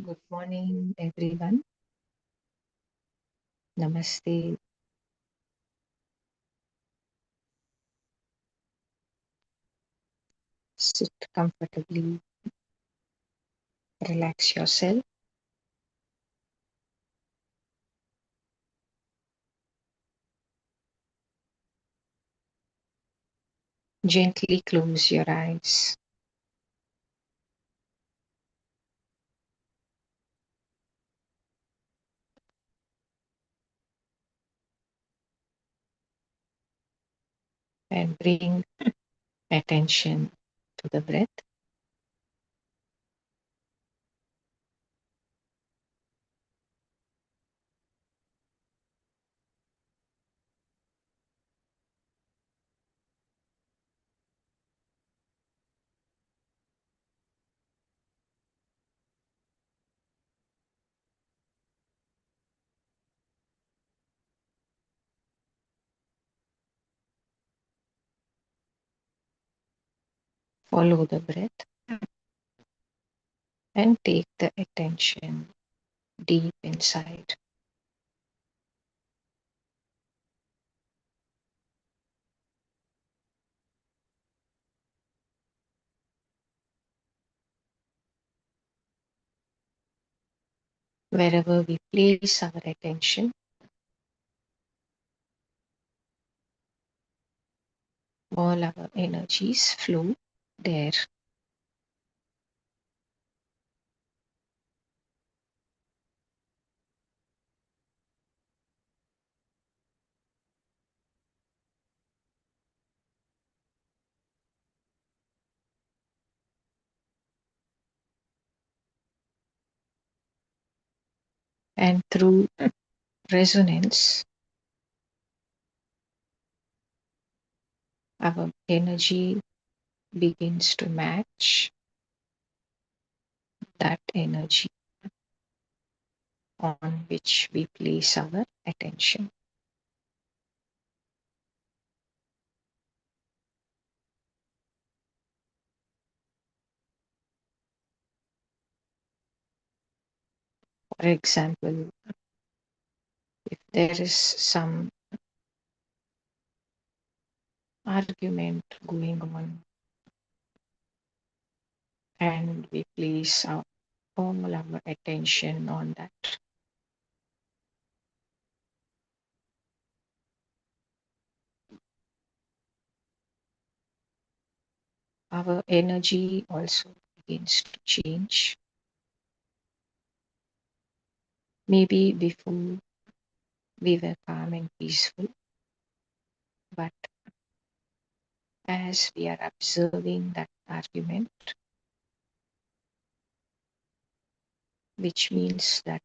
Good morning, everyone. Namaste. Sit comfortably, relax yourself, gently close your eyes, and bring attention to the breath. Follow the breath and take the attention deep inside. Wherever we place our attention, all our energies flow there. And through resonance, our energy begins to match that energy on which we place our attention. For example, if there is some argument going on and we place all our attention on that, our energy also begins to change. Maybe before we were calm and peaceful, but as we are observing that argument, which means that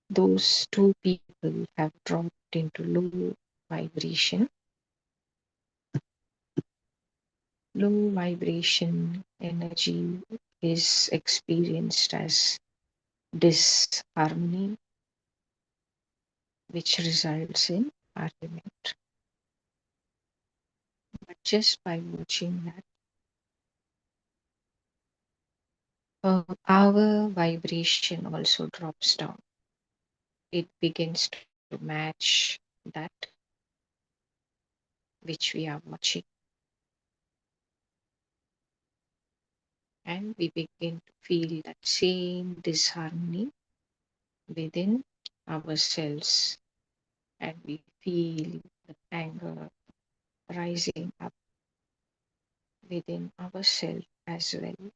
those two people have dropped into low vibration. Low vibration energy is experienced as disharmony, which results in argument. But just by watching that, our vibration also drops down. It begins to match that which we are watching, and we begin to feel that same disharmony within ourselves, and we feel the anger rising up within ourselves as well.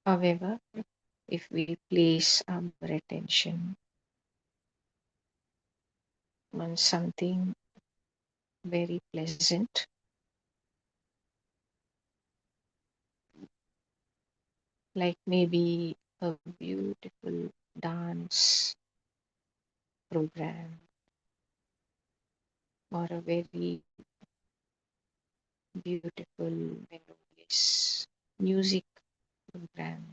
However, if we place our attention on something very pleasant, like maybe a beautiful dance program or a very beautiful melodious music program,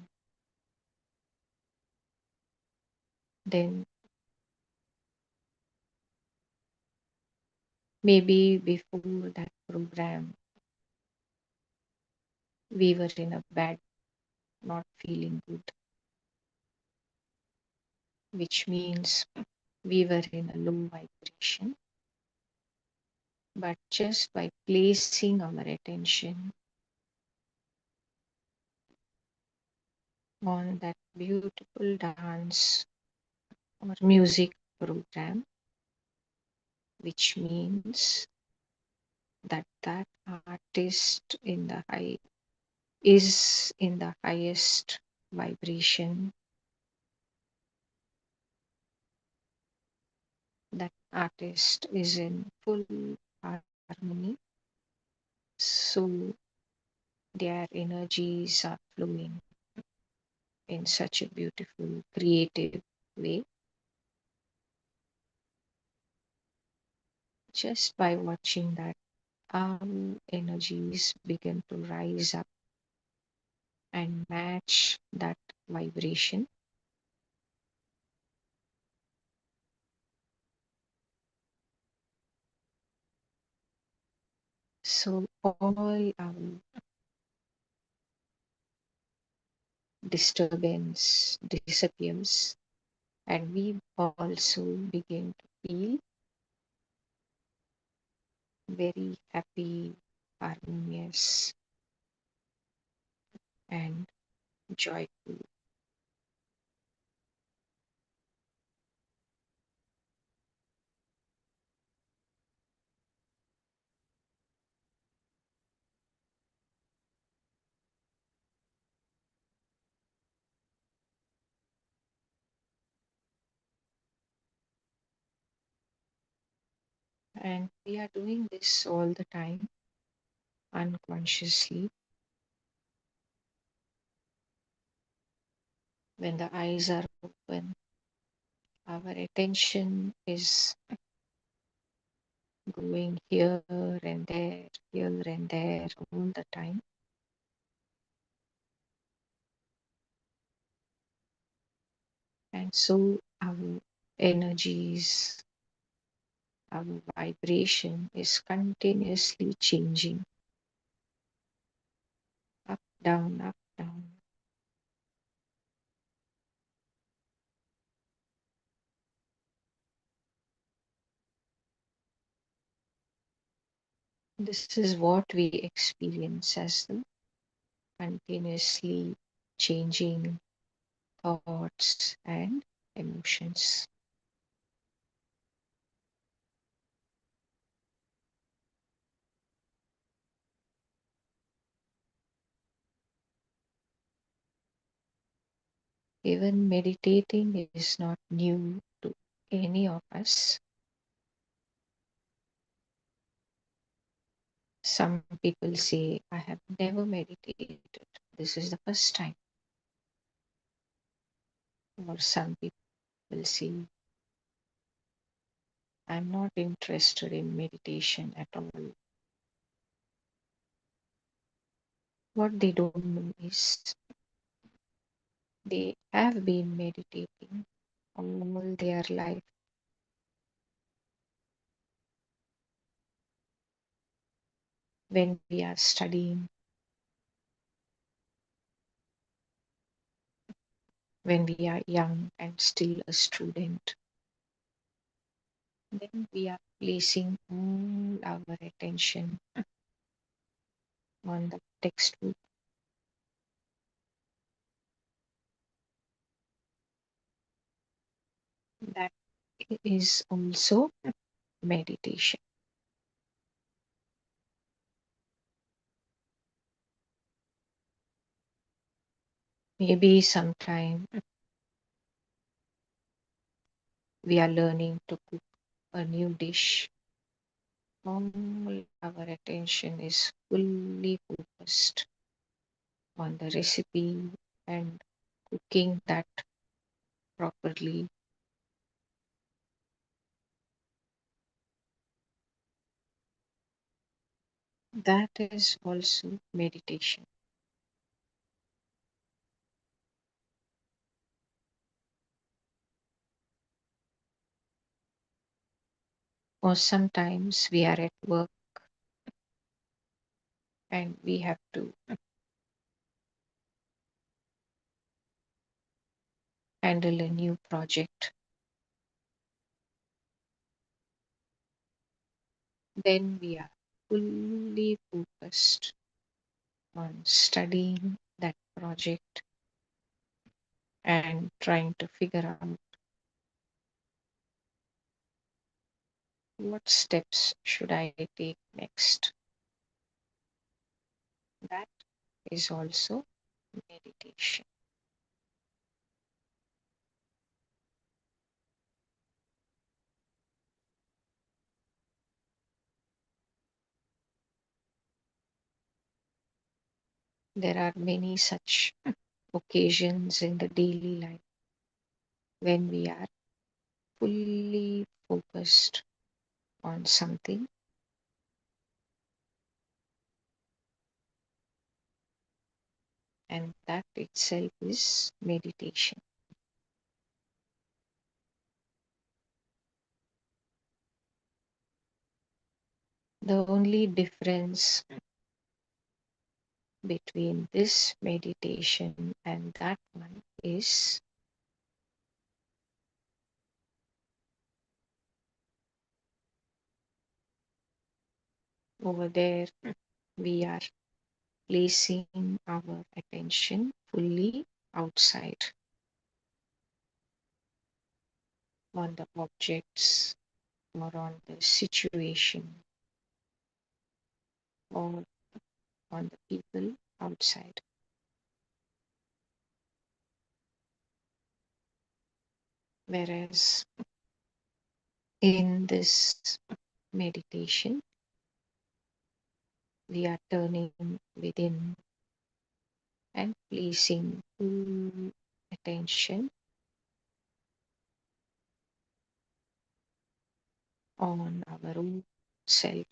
then Maybe before that program, we were in a bed, not feeling good, which means we were in a low vibration. But just by placing our attention on that beautiful dance or music program, which means that that artist in the high is in the highest vibration, that artist is in full harmony, so their energies are flowing in such a beautiful creative way. Just by watching that, our energies begin to rise up and match that vibration. So all our disturbance disappears, and we also begin to feel very happy, harmonious, and joyful. And we are doing this all the time unconsciously. When the eyes are open, our attention is going here and there all the time. And so our energies, our vibration is continuously changing up, down, up, down. This is what we experience as the continuously changing thoughts and emotions. Even meditating is not new to any of us. Some people say, I have never meditated. This is the first time. Or some people say, I'm not interested in meditation at all. What they don't know is they have been meditating all their life. When we are studying, when we are young and still a student, then we are placing all our attention on the textbook. That is also meditation. Maybe sometime we are learning to cook a new dish. All our attention is fully focused on the recipe and cooking that properly. That is also meditation. Or sometimes we are at work and we have to handle a new project. Then we are fully focused on studying that project and trying to figure out what steps should I take next. That is also meditation. There are many such occasions in the daily life when we are fully focused on something, and that itself is meditation. The only difference between this meditation and that one is over there we are placing our attention fully outside on the objects or on the situation or on the people outside. Whereas in this meditation, we are turning within and placing full attention on our own self.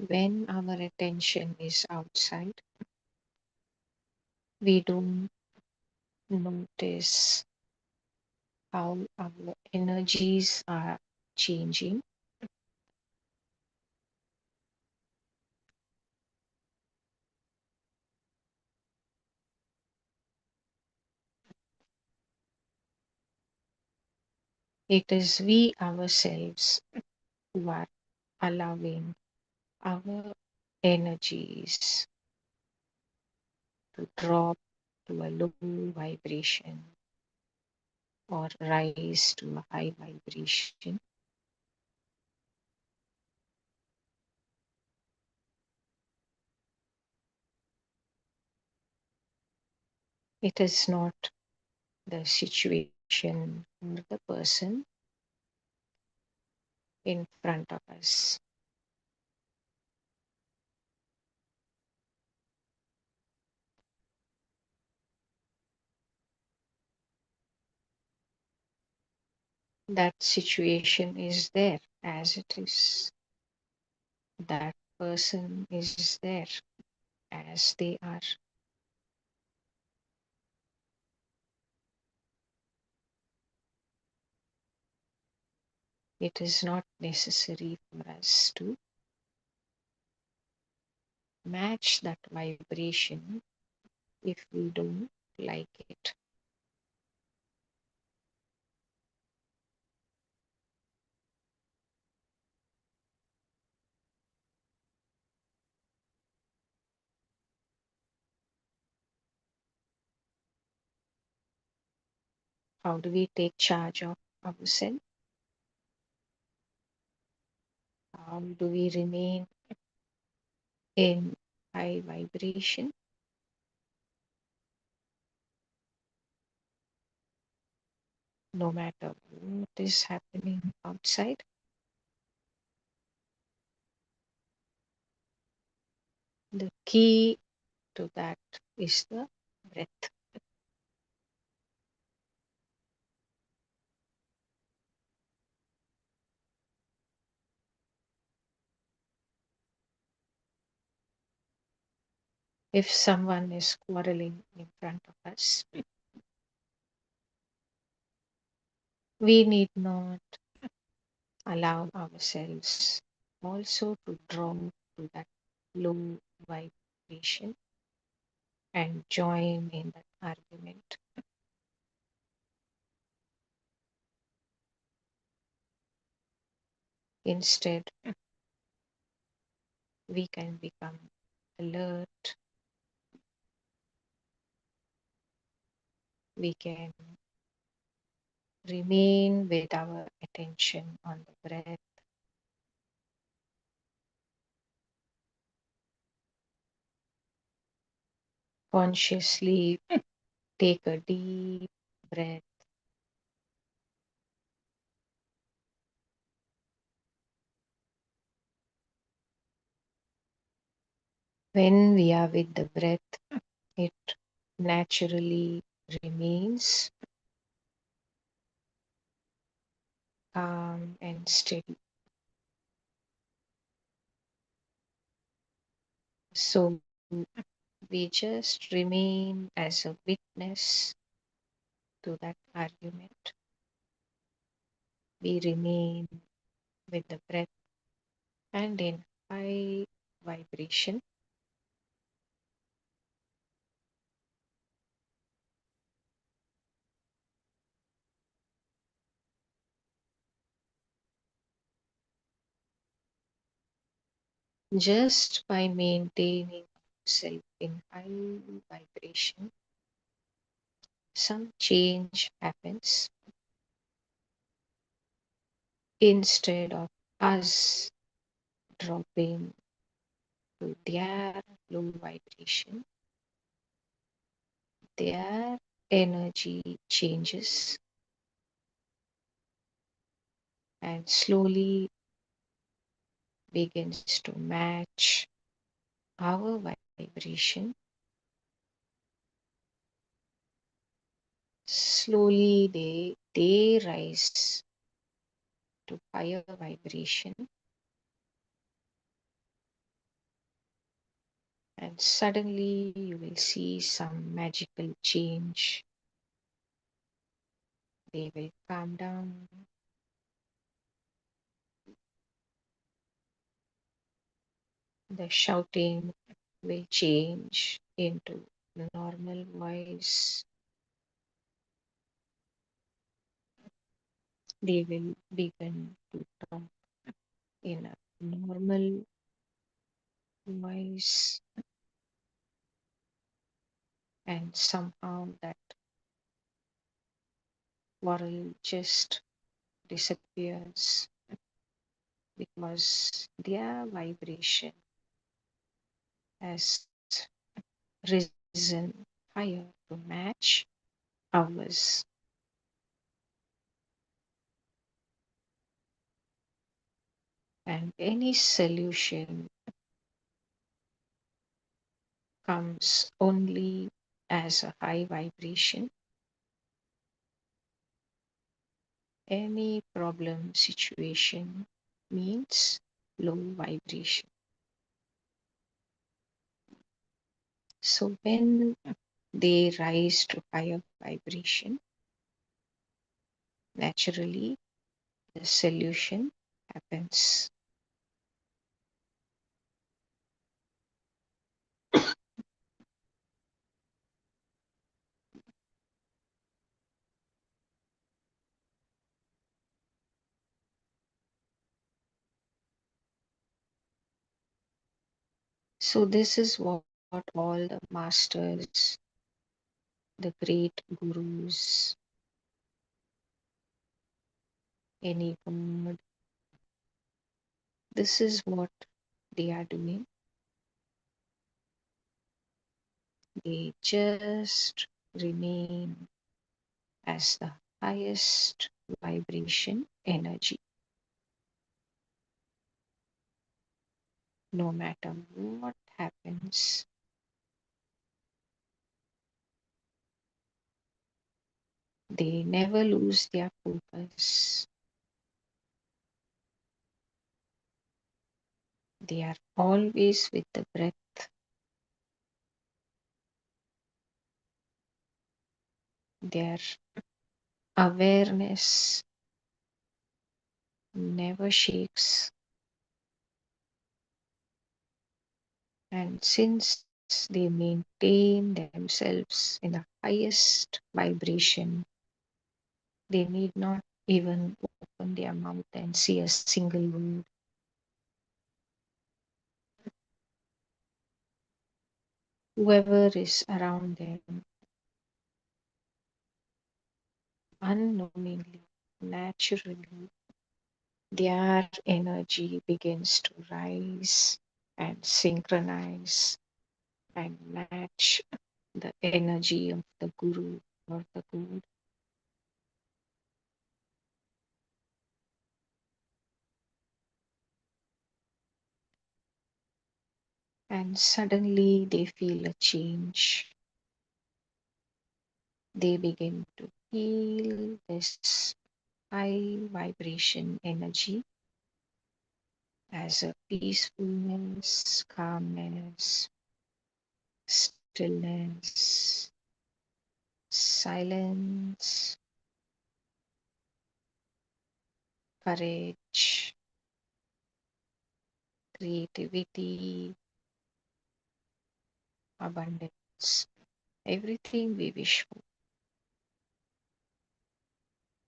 When our attention is outside, we don't notice how our energies are changing. It is we ourselves who are allowing our energies to drop to a low vibration or rise to a high vibration. It is not the situation or the person in front of us. That situation is there as it is. That person is there as they are. It is not necessary for us to match that vibration if we don't like it. How do we take charge of ourselves? How do we remain In high vibration, no matter what is happening outside, the key to that is the breath. If someone is quarreling in front of us, we need not allow ourselves also to draw to that low vibration and join in that argument. Instead, we can become alert, we can remain with our attention on the breath, consciously take a deep breath. When we are with the breath, it naturally remains calm and steady. So we just remain as a witness to that argument. We remain with the breath and in high vibration. Just by maintaining ourselves in high vibration, some change happens. Instead of us dropping to their low vibration, their energy changes and slowly begins to match our vibration. Slowly they rise to higher vibration, and suddenly you will see some magical change. They will calm down, the shouting will change into normal voice. They will begin to talk in a normal voice, and somehow that quarrel just disappears because their vibration has risen higher to match ours. And any solution comes only as a high vibration. Any problem situation means low vibration. So when they rise to higher vibration, naturally the solution happens. So this is what all the masters, the great gurus, any god, this is what they are doing. They just remain as the highest vibration energy, no matter what happens. They never lose their focus. They are always with the breath, their awareness never shakes. And since they maintain themselves in the highest vibration, they need not even open their mouth and say a single word. Whoever is around them, unknowingly, naturally, their energy begins to rise and synchronize and match the energy of the Guru or the God. And suddenly they feel a change. They begin to feel this high vibration energy as a peacefulness, calmness, stillness, silence, courage, creativity, abundance, everything we wish for.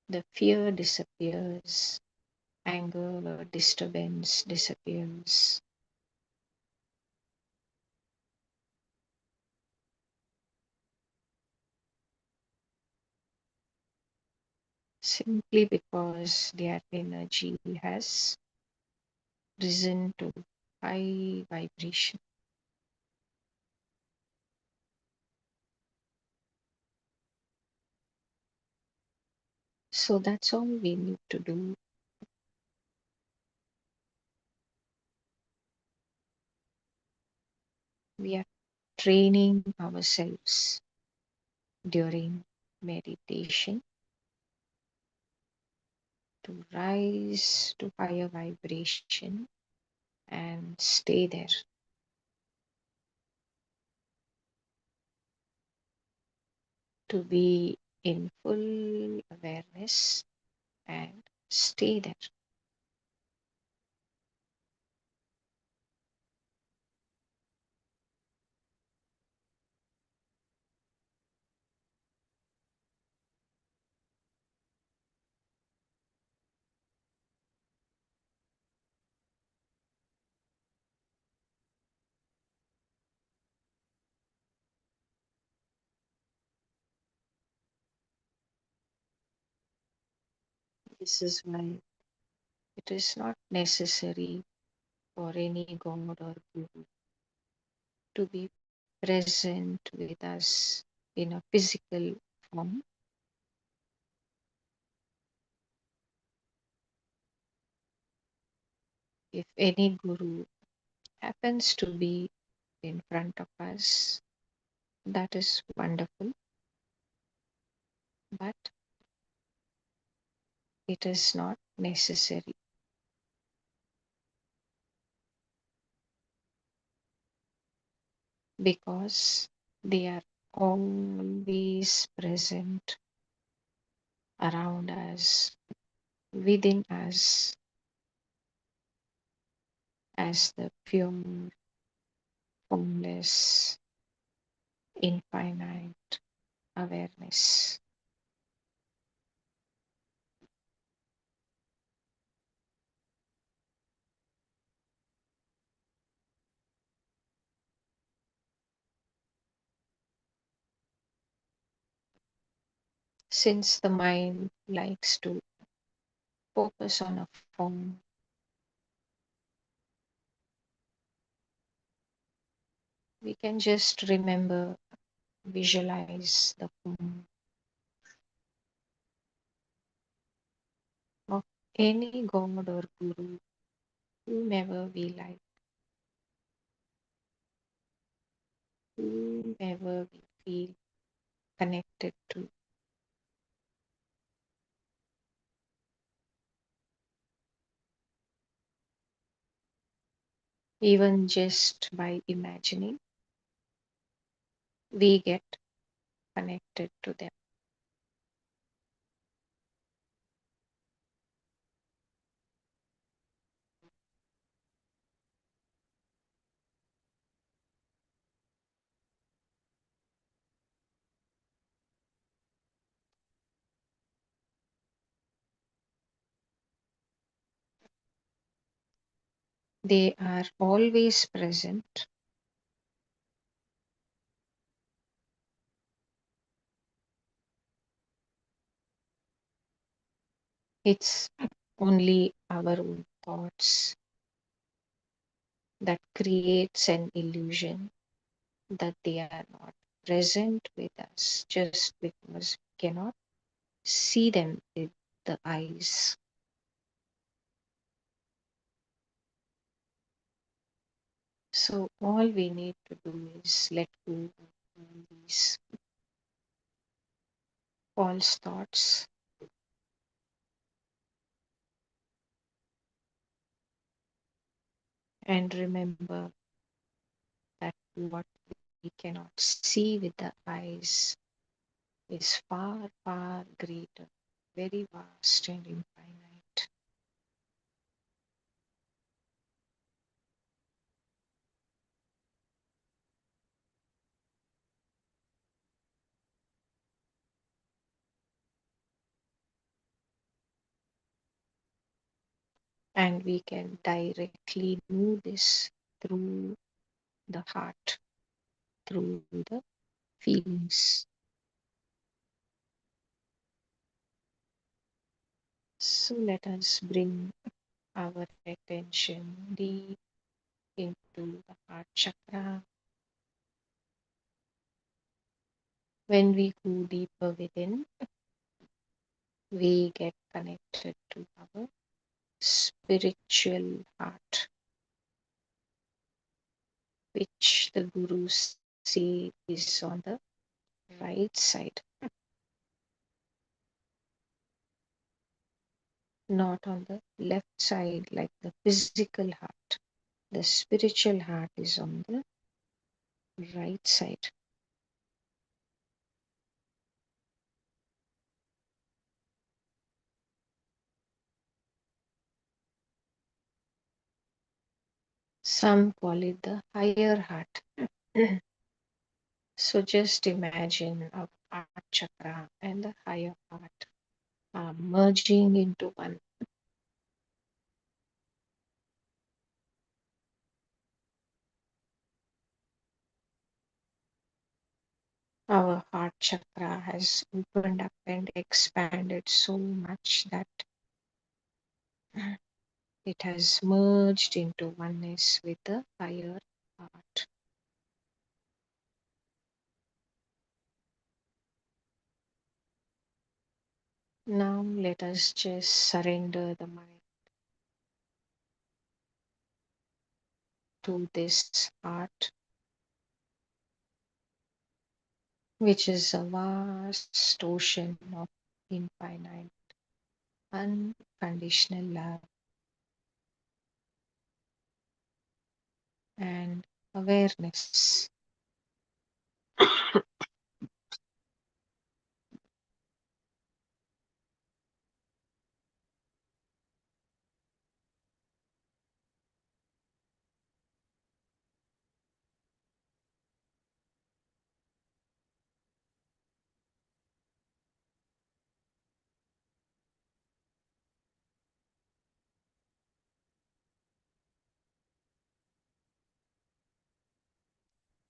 The fear disappears, anger or disturbance disappears. Simply because their energy has risen to high vibration. So that's all we need to do. We are training ourselves during meditation to rise to higher vibration and stay there, to be in full awareness and stay there. This is why it is not necessary for any god or guru to be present with us in a physical form. If any guru happens to be in front of us, that is wonderful, but it is not necessary because they are always present around us, within us, as the pure, formless, infinite awareness. Since the mind likes to focus on a form, we can just remember visualize the form of any god or guru, whomever we like, whomever we feel connected to. Even just by imagining, we get connected to them. They are always present. It's only our own thoughts that creates an illusion that they are not present with us just because we cannot see them with the eyes. So all we need to do is let go of all these false thoughts and remember that what we cannot see with the eyes is far, far greater, very vast and infinite. And we can directly know this through the heart, through the feelings. So let us bring our attention deep into the heart chakra. When we go deeper within, we get connected to our spiritual heart, which the gurus say is on the right side, not on the left side like the physical heart. The spiritual heart is on the right side. Some call it the higher heart. So just imagine our heart chakra and the higher heart are merging into one. Our heart chakra has opened up and expanded so much that it has merged into oneness with the higher heart. Now let us just surrender the mind to this heart, which is a vast ocean of infinite, unconditional love and awareness.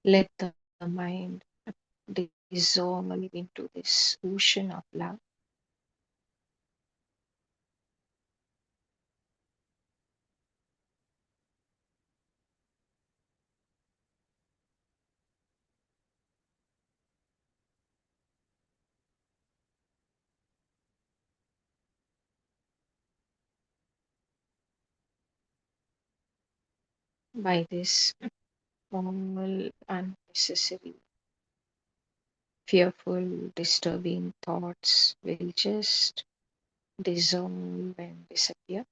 Let the mind dissolve into this ocean of love. By this, all unnecessary, fearful, disturbing thoughts will just dissolve and disappear.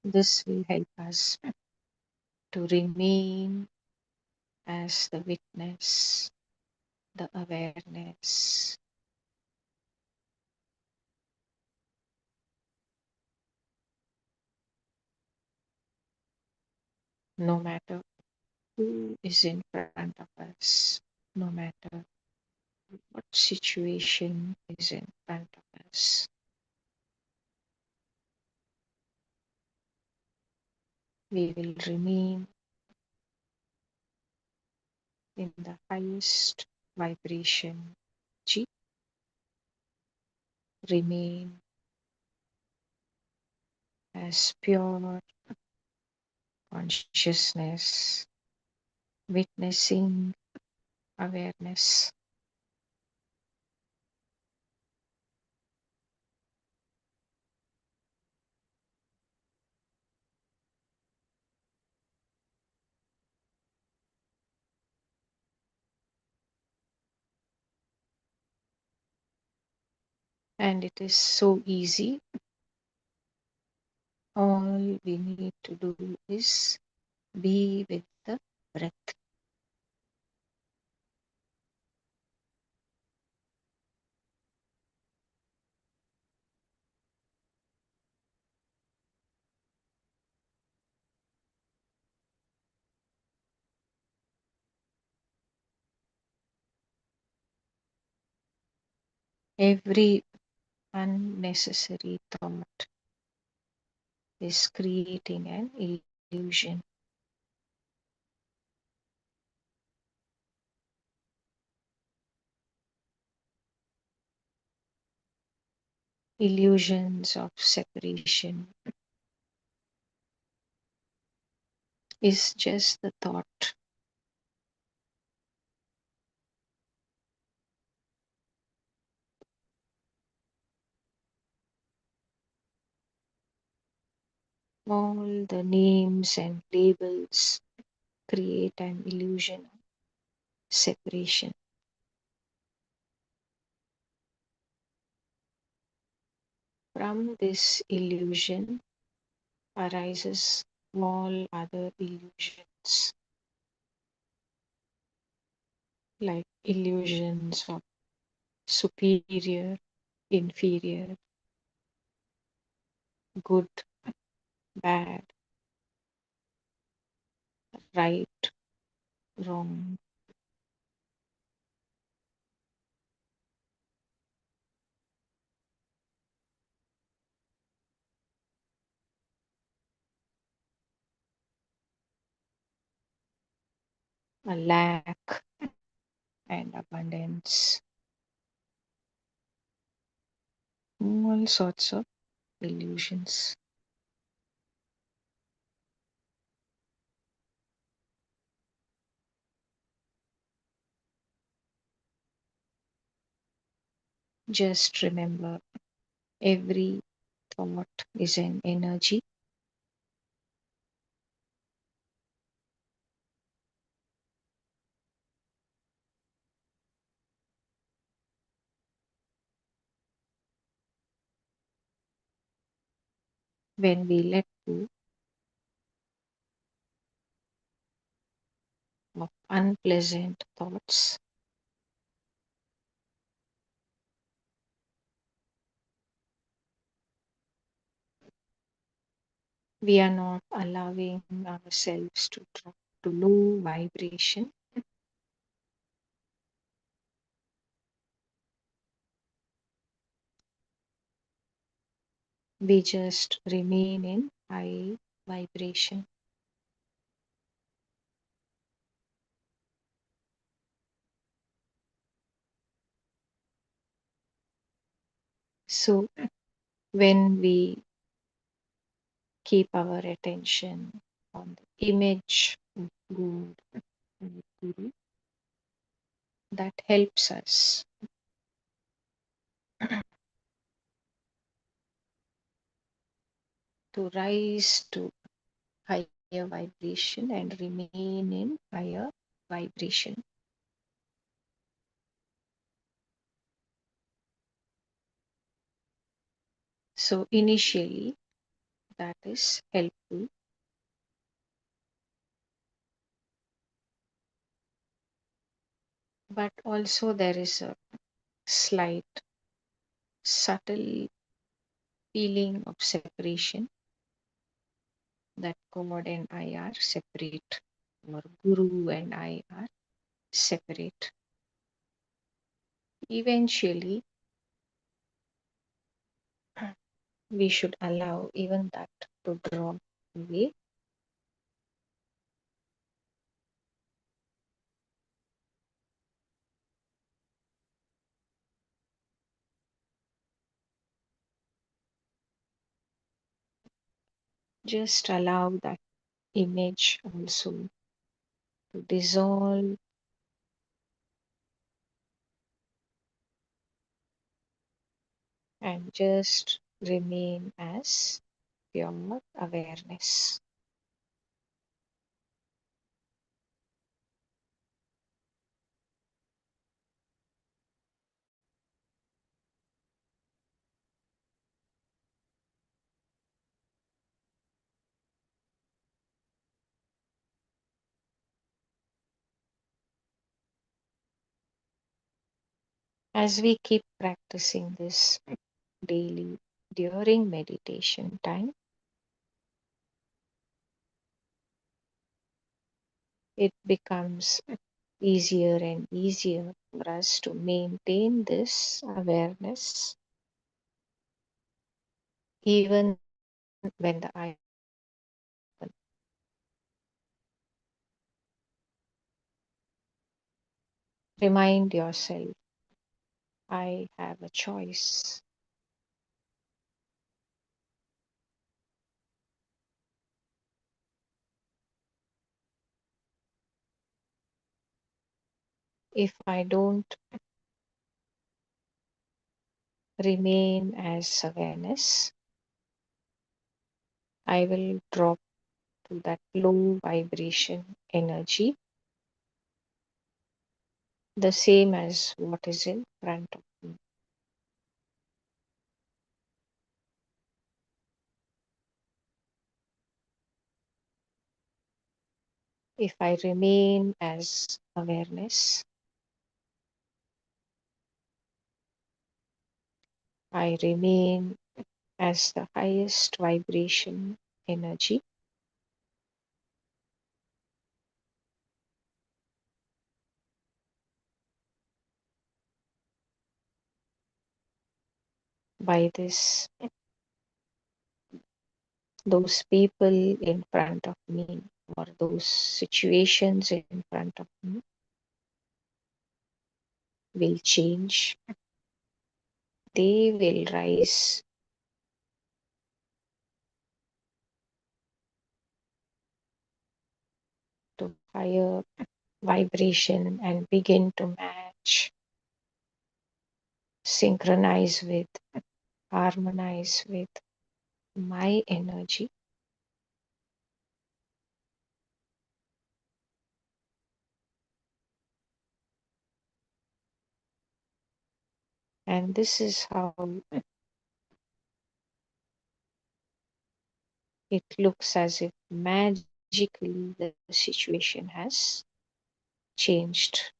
This will help us to remain as the witness, the awareness, no matter who is in front of us, no matter what situation is in front of us. We will remain in the highest vibration, G, remain as pure consciousness, witnessing awareness. And it is so easy. All we need to do is be with the breath. Every unnecessary thought is creating an illusion. Illusions of separation is just the thought. All the names and labels create an illusion of separation. From this illusion arises all other illusions, like illusions of superior, inferior, good, bad, right, wrong, a lack and abundance, all sorts of illusions. Just remember, every thought is an energy. When we let go of unpleasant thoughts, we are not allowing ourselves to drop to low vibration. We just remain in high vibration. So, when we keep our attention on the image of God and Guru, that helps us to rise to higher vibration and remain in higher vibration. So, initially, that is helpful, but also there is a slight, subtle feeling of separation that God and I are separate, or Guru and I are separate. Eventually, we should allow even that to drop away. Just allow that image also to dissolve and just remain as pure awareness. As we keep practicing this daily during meditation time, it becomes easier and easier for us to maintain this awareness even when the eye open. Remind yourself, I have a choice. If I don't remain as awareness, I will drop to that low vibration energy, the same as what is in front of me. If I remain as awareness, I remain as the highest vibration energy. By this, those people in front of me or those situations in front of me will change. They will rise to higher vibration and begin to match, synchronize with, harmonize with my energy. And this is how it looks, as if magically the situation has changed.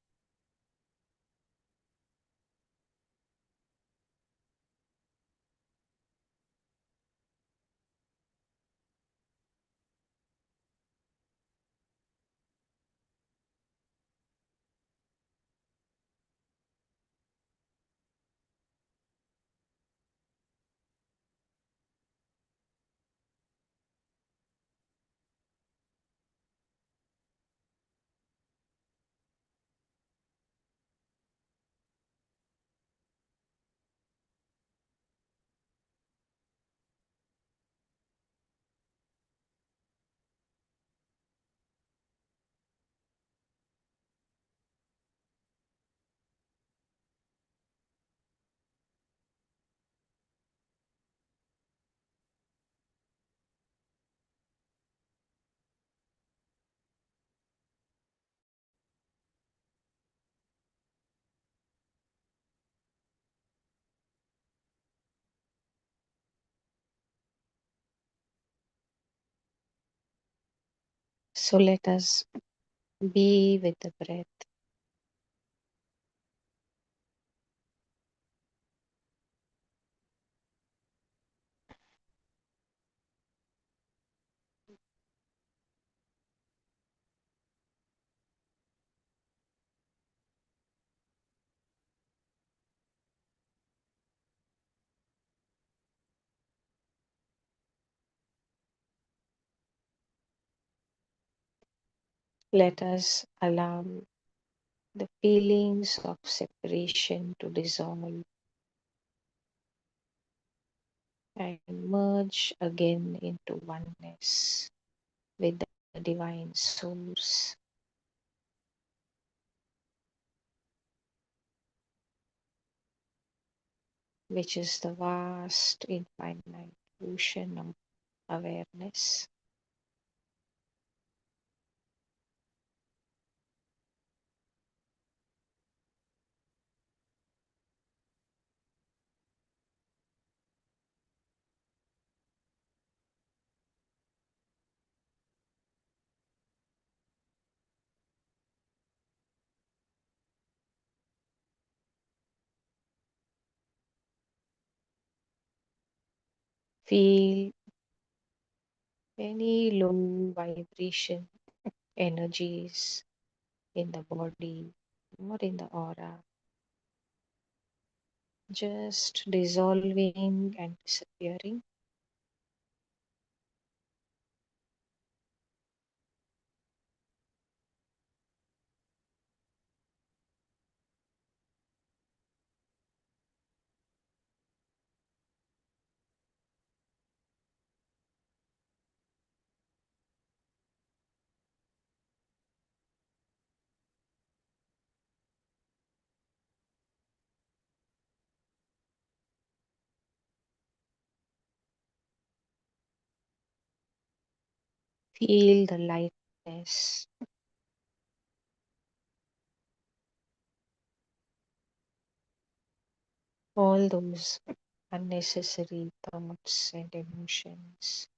So let us be with the breath. Let us allow the feelings of separation to dissolve and merge again into oneness with the divine source, which is the vast, infinite ocean of awareness. Feel any low vibration energies in the body or in the aura, just dissolving and disappearing. Feel the lightness, all those unnecessary thoughts and emotions.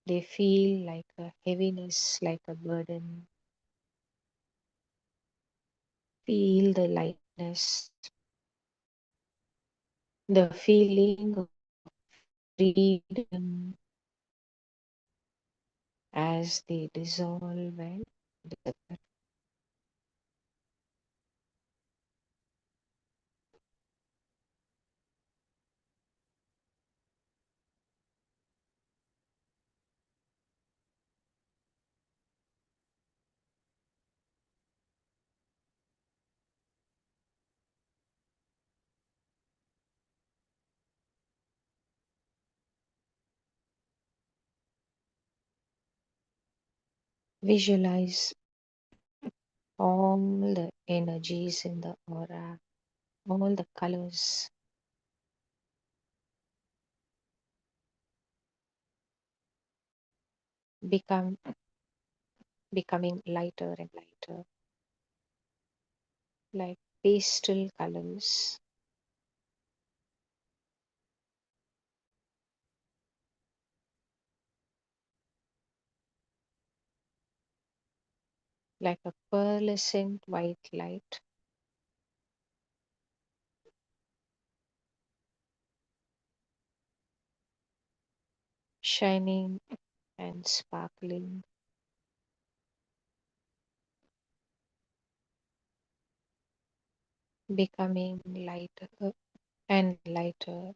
They feel like a heaviness, like a burden. Feel the lightness, the feeling of freedom as they dissolve and disappear. Visualize all the energies in the aura, all the colors become becoming lighter and lighter, like pastel colors, like a pearlescent white light, shining and sparkling, becoming lighter and lighter.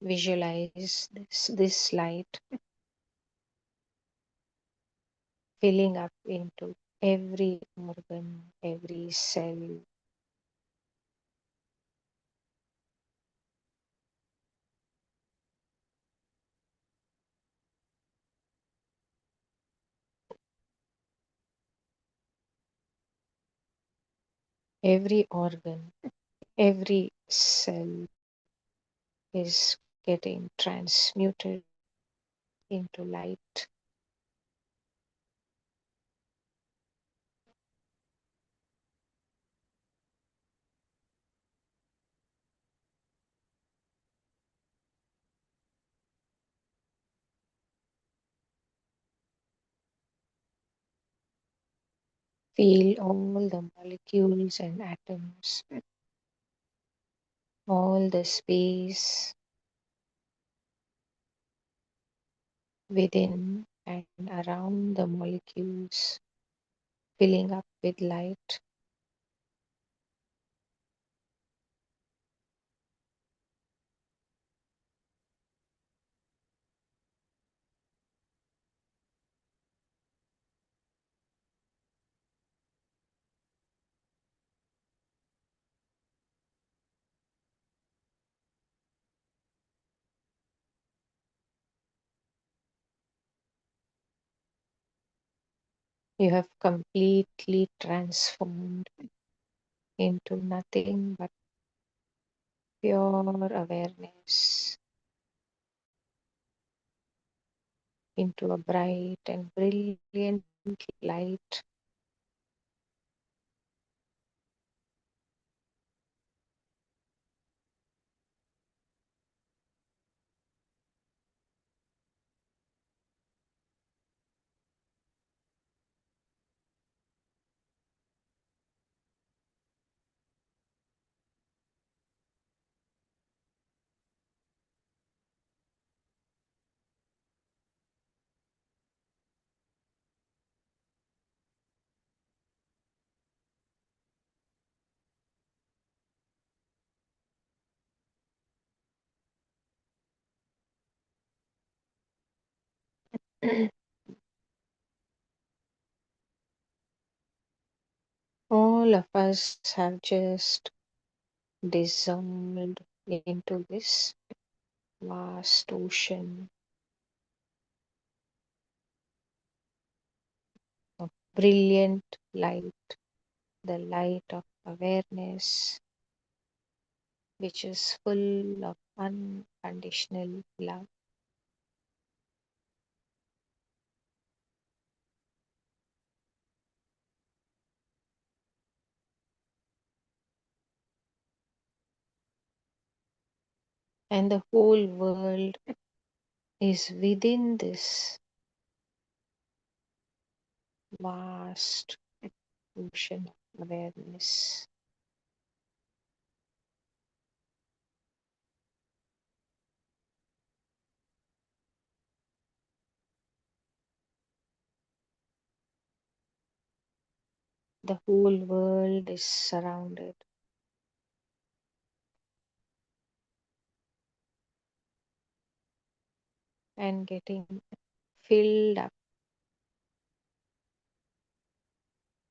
Visualize this light filling up into every organ, every cell, every organ, every cell is getting transmuted into light. Feel all the molecules and atoms, all the space within and around the molecules, filling up with light. You have completely transformed into nothing but pure awareness, into a bright and brilliant light. All of us have just dissolved into this vast ocean of brilliant light, the light of awareness, which is full of unconditional love. And the whole world is within this vast ocean of awareness. The whole world is surrounded and getting filled up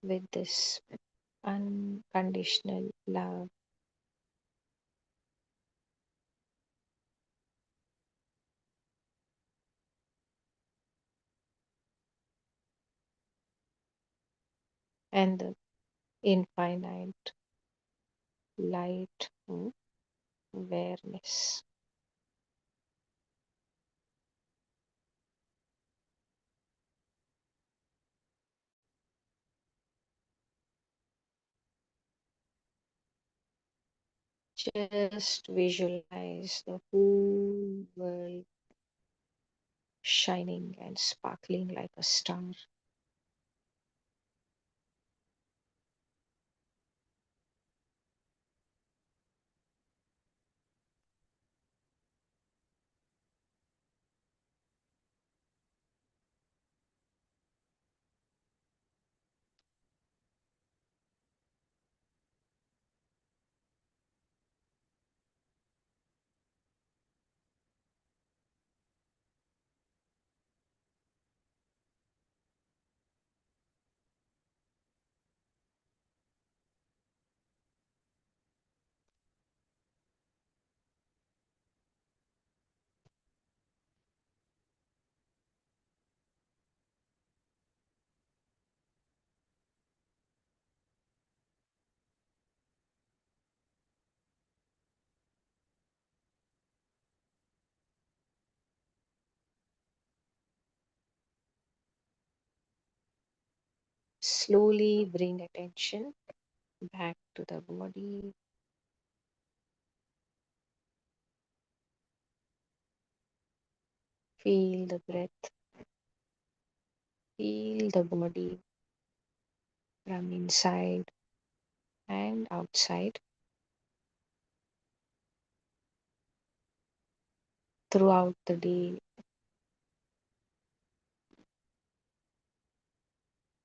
with this unconditional love. And the infinite light of awareness. Just visualize the whole world shining and sparkling like a star. Slowly bring attention back to the body. Feel the breath, feel the body, from inside and outside. Throughout the day,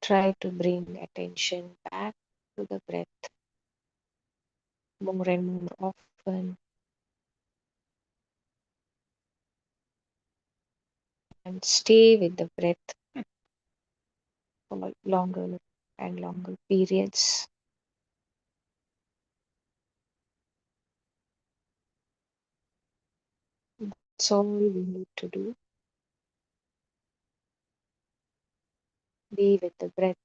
try to bring attention back to the breath more and more often, and stay with the breath for longer and longer periods. That's all we need to do. Be with the breath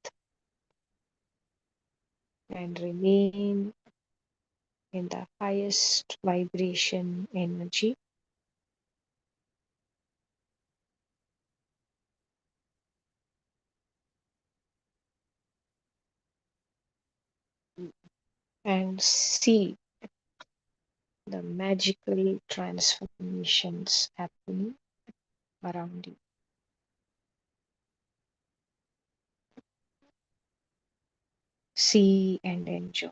and remain in the highest vibration energy. And see the magical transformations happening around you. See and enjoy.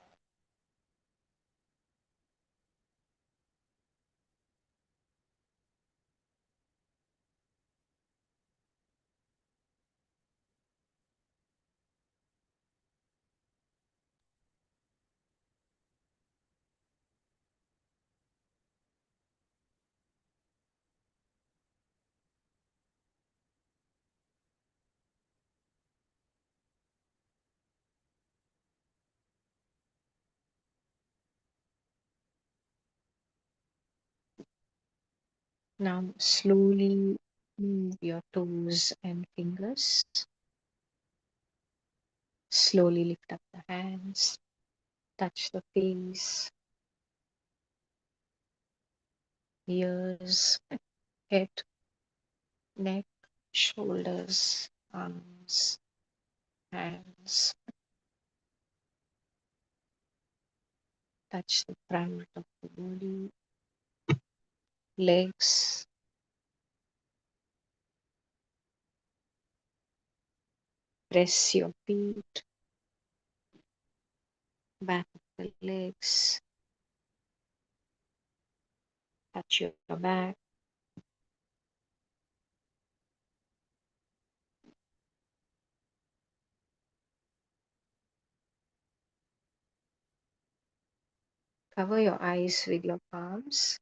Now, slowly move your toes and fingers. Slowly lift up the hands, touch the face, ears, head, neck, shoulders, arms, hands. Touch the front of the body, legs, press your feet, back of the legs, touch your back, cover your eyes with your palms.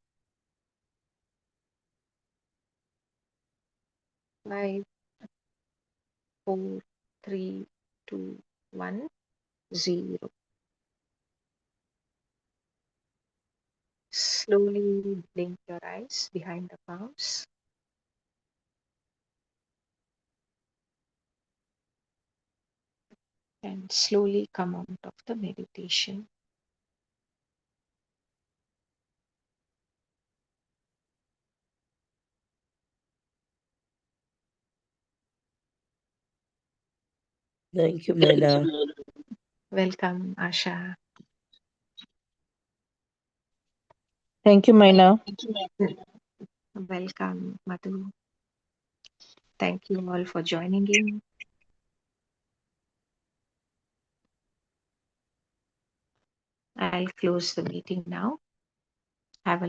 5, 4, 3, 2, 1, 0. Slowly blink your eyes behind the palms and slowly come out of the meditation. Thank you, Mela. Welcome, Asha. Thank you, Maina. Welcome, Madhu. Thank you all for joining in. I'll close the meeting now. Have a